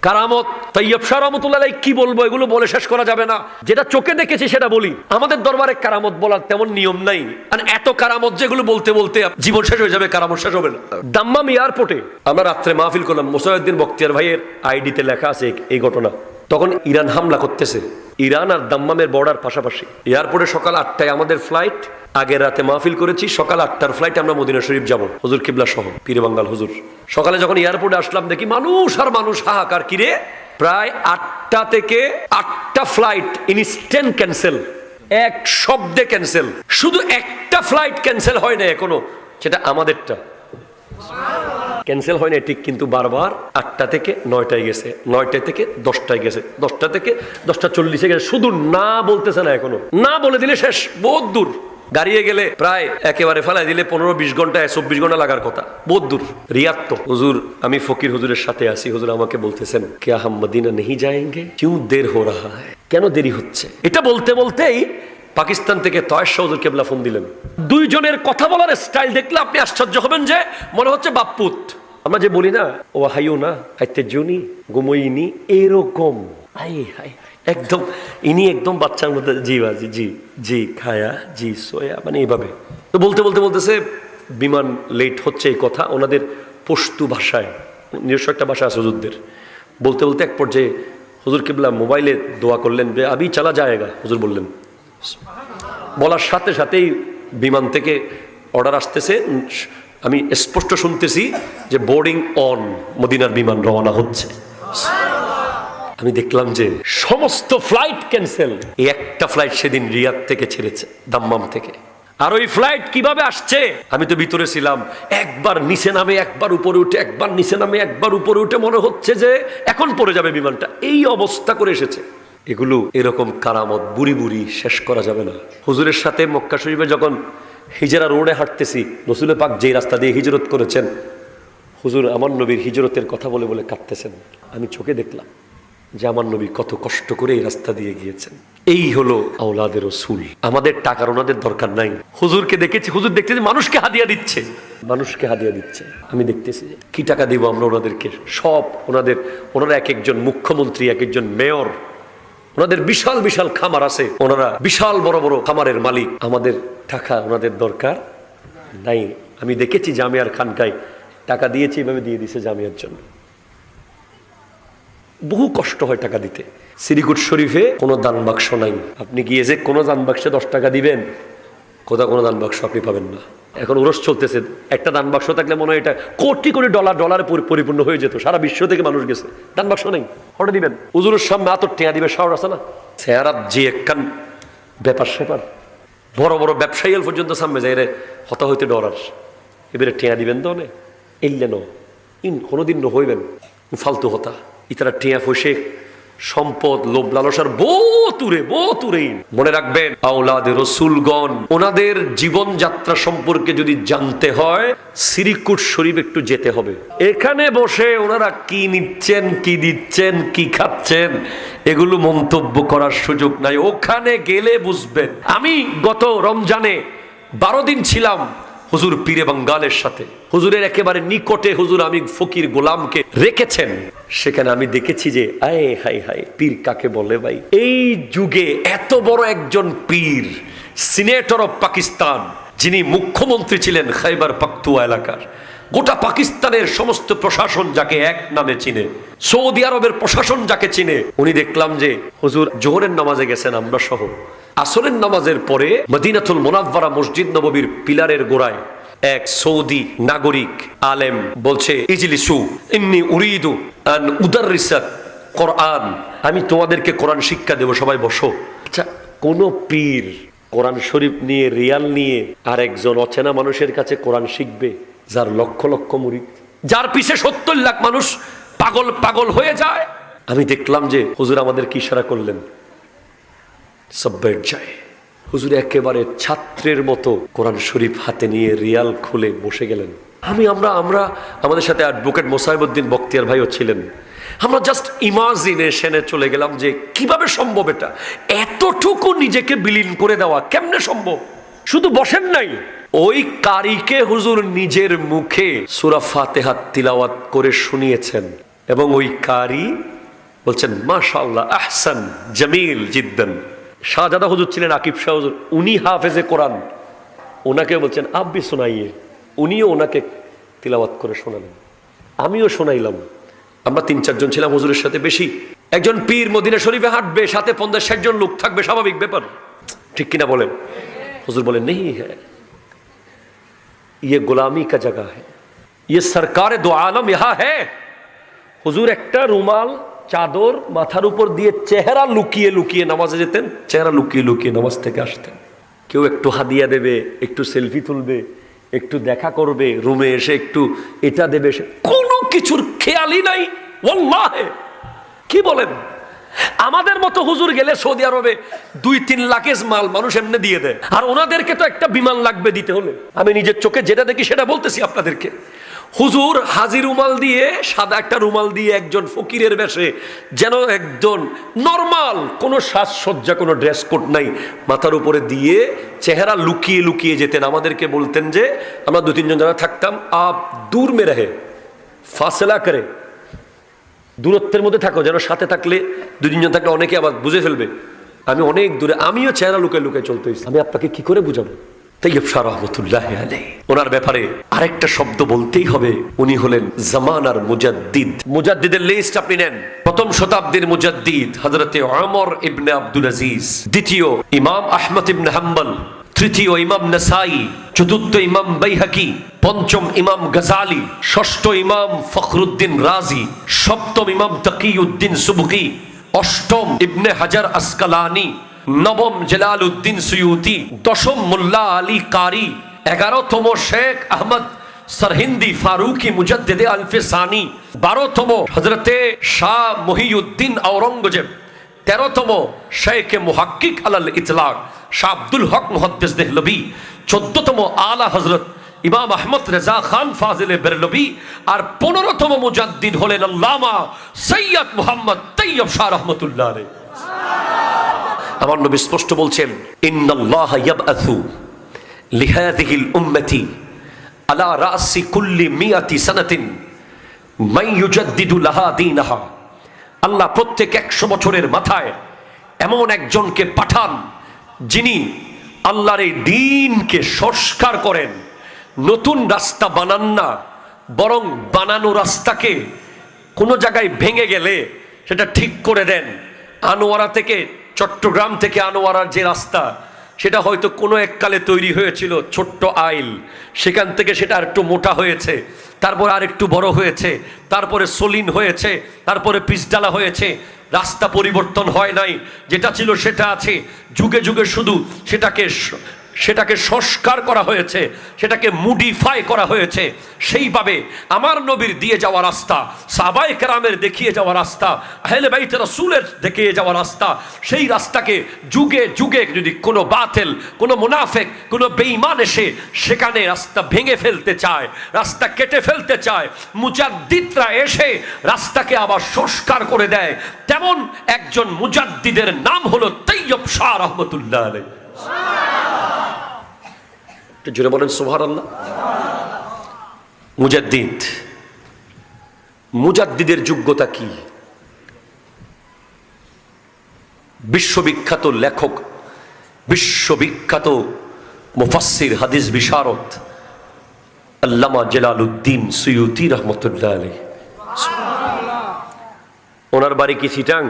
কারামত তৈয়ব শাহ রহমাতুল্লাহ আলাইহি কি বলবো, এগুলো বলে শেষ করা যাবে না। যেটা চোখে দেখেছি সেটা বলি। আমাদের দরবারে কারামত বলার তেমন নিয়ম নাই, আর এত কারামত যেগুলো বলতে বলতে জীবন শেষ হয়ে যাবে, কারামত শেষ হবে না। দাম্মাম এয়ারপোর্টে আমরা রাত্রে মাহফিল করলাম, মোসাউদ্দিন বখতিয়ার ভাইয়ের আইডিতে লেখা আছে এই ঘটনা। তখন ইরান হামলা করতেছে, ইরান আর দাম্মামের বর্ডার পাশাপাশি। এয়ারপোর্টে সকাল 8টায় আমাদের ফ্লাইট, আগের রাতে মাহফিল করেছি, সকাল 8টার ফ্লাইট আমরা মদিনা শরীফ যাব, হুজুর কিবলা সহ, পীরে বাঙ্গাল হুজুর। সকালে যখন এয়ারপোর্টে আসলাম দেখি মানুষ আর মানুষ, হাহাকার। কিরে, প্রায় 8টা থেকে 8টা ফ্লাইট ইনস্ট্যান্ট ক্যান্সেল, এক শব্দে ক্যান্সেল। শুধু একটা ফ্লাইট ক্যান্সেল হয় না এখনো, সেটা আমাদেরটা ক্যান্সেল হয় না ঠিক, কিন্তু বারবার 8টা থেকে 9টায় গেছে, 9টা থেকে 10টায় গেছে, 10টা থেকে 10:40 গেছে। শুধু না বলতেছে না এখনো, না বলে দিলে শেষ, বহুত দূর। গাড়িয়ে গেলে প্রায় একেবারে ফেলাই দিলে 15-20 ঘন্টায় 24 ঘন্টা লাগার কথা, বহুত দূর। রিয়াদ তো হুজুর, আমি ফকির হুজুরের সাথে আছি, হুজুর আমাকে বলতেছেন কে হাম মদিনা নেহি যায়েঙ্গে, কিউ দের হো রাহা হ্যায়, কেন দেরি হচ্ছে। এটা বলতে বলতেই পাকিস্তান থেকে তয়েশ শাহ হুজুর কেবলা ফোন দিলেন। দুইজনের কথা বলার স্টাইল দেখলে আপনি আশ্চর্য হবেন, যে মনে হচ্ছে বাপ্পুত। আমরা যে বলি না, ও হাইও না হাইতে জুনি ঘুমোইনি, এরকম হাই হাই একদম। ইনি একদম বাচ্চার মধ্যে জি বাজি, জি জি খায়া, জি সোয়া, মানে এইভাবে। তো বলতে বলতে বলতেছে বিমান লেট হচ্ছে, এই কথা ওনাদের পশতু ভাষায়, নিজস্ব একটা ভাষা আছে হুজুরদের। বলতে বলতে এক পর্যায়ে হুজুর কিবলা মোবাইলে দোয়া করলেন যে আবি চালা যায়গা, হুজুর বললেন। বলার সাথে সাথেই বিমান থেকে অর্ডার আসতেছে, আমি স্পষ্ট শুনতেছি যে বোর্ডিং অন, মদিনার বিমান রওনা হচ্ছে। আমি দেখলাম যে সমস্ত ফ্লাইট ক্যান্সেল। এই একটা ফ্লাইট সেদিন রিয়াদ থেকে ছেড়েছে, দাম্মাম থেকে। আর ওই ফ্লাইট কিভাবে আসছে, আমি তো ভিতরে ছিলাম, একবার নিচে নামে একবার উপরে উঠে, একবার নিচে নামে একবার উপরে উঠে, মনে হচ্ছে যে এখন পড়ে যাবে বিমানটা, এই অবস্থা করে এসেছে। এগুলো এরকম কারামত বুড়ি বুড়ি শেষ করা যাবে না। হুজুরের সাথে মক্কা শরীফে যখন হিজরা রোডে হাঁটতেছি, রসুল পাক যেই রাস্তা দিয়ে হিজরত করেছেন, হুজুর আমার নবীর হিজরতের কথা বলে বলে কাঁদতেছেন। আমি চোখে দেখলাম যে আমার নবী কত কষ্ট করে এই রাস্তা দিয়ে গিয়েছেন। এই হলো আওলাদের রাসূল। আমাদের টাকার ওনাদের দরকার নাই। হুজুরকে দেখেছি, হুজুর দেখতেছি মানুষকে হাদিয়া দিচ্ছে, মানুষকে হাদিয়া দিচ্ছে। আমি দেখতেছি কি টাকা দিব আমরা ওনাদেরকে, সব ওনারা এক একজন মুখ্যমন্ত্রী, এক একজন মেয়র, ওনাদের বিশাল বিশাল খামার আছে, ওনারা বিশাল বড় বড় খামারের মালিক। আমাদের টাকা ওনাদের দরকার নাই। আমি দেখেছি জামিয়ার খানকায় টাকা দিয়েছি, এভাবে দিয়ে দিছে জামিয়ার জন্য। বহু কষ্ট হয় টাকা দিতে। শ্রীকুট শরীফে কোনো দান বাক্স নাই। আপনি গিয়ে যে কোনো দান বাক্সে 10 টাকা দিবেন, কোনো দান বাক্স আপনি পাবেন না। এখন উরস চলতেছে, একটা দান বাক্স থাকলে মনে হয় এটা কোটি কোটি ডলারে পরিপূর্ণ হয়ে যেত, সারা বিশ্ব থেকে মানুষ গেছে। দান বাক্স নেই, হঠাৎ দিবেন হুজুরের সামনে এত টেয়া দিবে, সাহস আছে না? চেহারাত যে একখান ব্যাপার স্যাপার, বড় বড় ব্যবসায়ী পর্যন্ত সামনে যায় রে হতা হইতে ডরার, এবারে টেয়া দিবেন তো নে এলে কোনোদিন হইবেন ফালতু হতা। ইতারা টেয়া ফসে সম্পদ লোভ লালসার বহুতুরেই। মনে রাখবেন আওলাদে রাসূলগণ, ওনাদের জীবনযাত্রা সম্পর্কে যদি জানতে হয় শ্রীকুট শরীফ একটু যেতে হবে। এখানে বসে ওনারা কি নিচ্ছেন, কি দিচ্ছেন, কি খাচ্ছেন, এগুলো মন্তব্য করার সুযোগ নাই। ওখানে গেলে বুঝবেন। আমি গত রমজানে 12 দিন ছিলাম হুজুর পীরে বাঙ্গালের সাথে। হুজুরের একেবারে নিকটে হুজুর আমি ফকির গোলামকে রেখেছেন। সেখানে আমি দেখেছি যে আয় হাই হাই, পীর কাকে বলে ভাই। এই যুগে এত বড় একজন পীর, সিনেটর অফ পাকিস্তান, যিনি মুখ্যমন্ত্রী ছিলেন খাইবার পাখতুয়া এলাকার, গোটা পাকিস্তানের সমস্ত প্রশাসন যাকে এক নামে চিনে, সৌদি আরবের প্রশাসন যাকে চিনে, উনি দেখলাম যে হুজুর জোহরের নামাজে গেছেন আমরা সহ। আসরের নামাজের পরে মদিনাতুল মুনাওয়ারা মসজিদ নববীর পিলারের গোড়ায় এক সৌদি নাগরিক আলেম বলছে, ইজলিসু ইন্নী উরিদু আন উদাররিসা কোরআন, আমি তোমাদেরকে কোরআন শিক্ষা দেব, সবাই বসো। আচ্ছা, কোন পীর কোরআন শরীফ নিয়ে, রিয়াল নিয়ে আর একজন অচেনা মানুষের কাছে কোরআন শিখবে, যার লক্ষ লক্ষ মুরিদ, যার পিছে 70 লাখ মানুষ পাগল হয়ে যায়। আমি দেখলাম যে হুজুর আমাদেরকে ইশারা করলেন সব বেড যায়। হুজুর একেবারে ছাত্রের মতো কোরআন শরীফ হাতে নিয়ে রিয়াল খুলে বসে গেলেন। আমরা আমাদের সাথে অ্যাডভোকেট মোসাইবউদ্দিন বখতিয়ার ভাইও ছিলেন। আমরা জাস্ট ইমাজিনেশনে চলে গেলাম যে কিভাবে সম্ভব এটা, এতটুকু নিজেকে বিলীন করে দেওয়া কেমনে সম্ভব। শুধু বসেন নাই, ওই কারিকে হুজুর নিজের মুখে সূরা ফাতিহা তিলাওয়াত করে শুনিয়েছেন। এবং ওই কারি বলছেন মাশাআল্লাহ আহসান জামিল জিদ্দান। শাহজাদা হুজুর ছিলেন আকিব শাহ হুজুর, উনি হাফেজে কোরআন, ওনাকে বলছেন আব্বি শোনাইয়ে, উনিও ওনাকে তিলাওয়াত করে শোনালেন, আমিও শোনাইলাম। আমরা ৩-৪ জন ছিলাম হুজুরের সাথে বেশি। একজন পীর মদিনা শরীফে হাঁটবে, সাথে ৫০-৬০ জন লোক থাকবে, স্বাভাবিক ব্যাপার, ঠিক কিনা বলেন? হুজুর বলেন নেই হ্যাঁ, ये गुलामी का जगह है, ये सरकार दो आलम यहाँ है। হুজুর একটা রুমাল চাদর মাথার উপর দিয়ে চেহারা লুকিয়ে লুকিয়ে নামাজে যেতেন, চেহারা লুকিয়ে লুকিয়ে নামাজ থেকে আসতেন। কেউ একটু হাদিয়া দেবে, একটু সেলফি তুলবে, একটু দেখা করবে, রুমে এসে একটু এটা দেবে, কোনো কিছুর খেয়ালই নাই। ওয়াল্লাহি, কি বলেন? আমাদের মতো হুজুর গেলে সৌদি আরবে 2-3 লাখের মাল মানুষ এমনি দিয়ে দেয়, আর ওনাদেরকে তো একটা বিমান লাগবে দিতে হলে। আমি নিজের চোখে যেটা দেখি সেটা বলতেছি আপনাদেরকে। হুজুর হাজি রুমাল দিয়ে, সাদা একটা রুমাল দিয়ে, একজন ফকিরের বেশে, যেন একজন নরমাল, কোনো সাজসজ্জা, কোনো ড্রেস কোড নাই, মাথার উপরে দিয়ে চেহারা লুকিয়ে লুকিয়ে যেতেন। আমাদেরকে বলতেন যে আমরা 2-3 জন যারা থাকতাম, আপ দূর মে রহে, ফাসলা করে, দূরত্বের মধ্যে থাকো, যেন সাথে থাকলে 2-3 জন থাকলে অনেকে আবার বুঝে ফেলবে আমি অনেক দূরে। আমিও চেহারা লুকায় লুকায় চলতে হয়েছি। আমি আপনাকে কি করে বুঝাবো? তাইয়্যিব শাহ রাহমাতুল্লাহি আলাইহি, ওনার ব্যাপারে আরেকটা শব্দ বলতেই হবে, উনি হলেন জামানার মুজাদ্দিদ। মুজাদ্দিদের লিস্ট আপনি নেন। প্রথম শতাব্দীর মুজাদ্দিদ হযরতে ওমর ইবনে আব্দুল আজিজ, দ্বিতীয় ইমাম আহমদ ইবনে হাম্বল, তৃতীয় ইমাম নাসাই, চতুর্থ ইমাম বাইহাকি, পঞ্চম ইমাম গজালি, ষষ্ঠ ইমাম ফখরুদ্দিন রাজি, সপ্তম ইমাম তাকিউদ্দিন সুবকি, অষ্টম ইবনে হাজার আসকালানি, নবম জালালউদ্দিন সুয়ুতি, দশম মোল্লা আলী কারি, 11তম শেখ আহমদ সরহিন্দি ফারুকি মুজাদ্দিদে আলফে সানি, 12তম হযরতে শাহ মহিউদ্দিন আওরঙ্গজেব, 13তম শেখ মুহাক্কিক আলাল ইতলাক শাহ আব্দুল হক মুহাদ্দিস দেহলভী, 14তম আলা হযরত ইমাম আহমদ রেজা খান ফাজিলে বেরলভী, আর 15তম মুজাদ্দিদ হলেন আল্লামা সৈয়দ মুহাম্মদ তাইয়্যিব শাহ রাহমাতুল্লাহ আলাইহি। আমার নবী স্পষ্ট বলছেন, ইন্নাল্লাহা ইয়াবআসু লিহাযিহিল উম্মতি আলা রাসি কুল্লি মিয়াতি সানাতিন মান ইউজাদ্দিদু লাহা দীনাহা। আল্লাহ প্রত্যেক 100 বছরের মাথায় এমন একজনকে পাঠান যিনি আল্লাহর এই দ্বীনকে সংস্কার করেন, নতুন রাস্তা বানান না, বরং বানানো রাস্তাকে কোনো জায়গায় ভেঙে গেলে সেটা ঠিক করে দেন। আনোয়ারা থেকে, চট্টগ্রাম থেকে আনোয়ারার যে রাস্তা, সেটা হয়তো কোনো এককালে তৈরি হয়েছিল ছোট্ট আইল, সেখান থেকে সেটা আর একটু মোটা হয়েছে, তারপর আর একটু বড় হয়েছে, তারপরে সলিন হয়েছে, তারপরে পিচডালা হয়েছে। রাস্তা পরিবর্তন হয় নাই, যেটা ছিল সেটা আছে। যুগে যুগে শুধু সেটাকে সংস্কার করা হয়েছে, সেটাকে মডিফাই করা হয়েছে। সেইভাবে আমার নবীর দিয়ে যাওয়া রাস্তা, সাহাবায়ে কেরামের দেখিয়ে যাওয়া রাস্তা, আহলে বাইত রাসূলের দেখিয়ে যাওয়া রাস্তা, সেই রাস্তাকে যুগে যুগে যদি কোনো বাতিল, কোনো মুনাফিক, কোনো বেঈমান এসে সেখানে রাস্তা ভেঙে ফেলতে চায়, রাস্তা কেটে ফেলতে চায়, মুজাদ্দিদরা এসে রাস্তাকে আবার সংস্কার করে দেয়। তেমন একজন মুজাদ্দিদের নাম হলো তাইয়্যিব শাহ রাহমাতুল্লাহ আলাইহি। জোরে বলেন সুবহানাল্লাহ। মুজাদ্দিদ, মুজাদ্দিদের যোগ্যতা কি? বিশ্ববিখ্যাত লেখক, বিশ্ববিখ্যাত মুফাসসির, হাদিস বিশারদ আল্লামা জালালউদ্দিন সুয়ুতি রহমতুল্লাহ আলাইহি। ওনার বাড়ি কি চিটাং?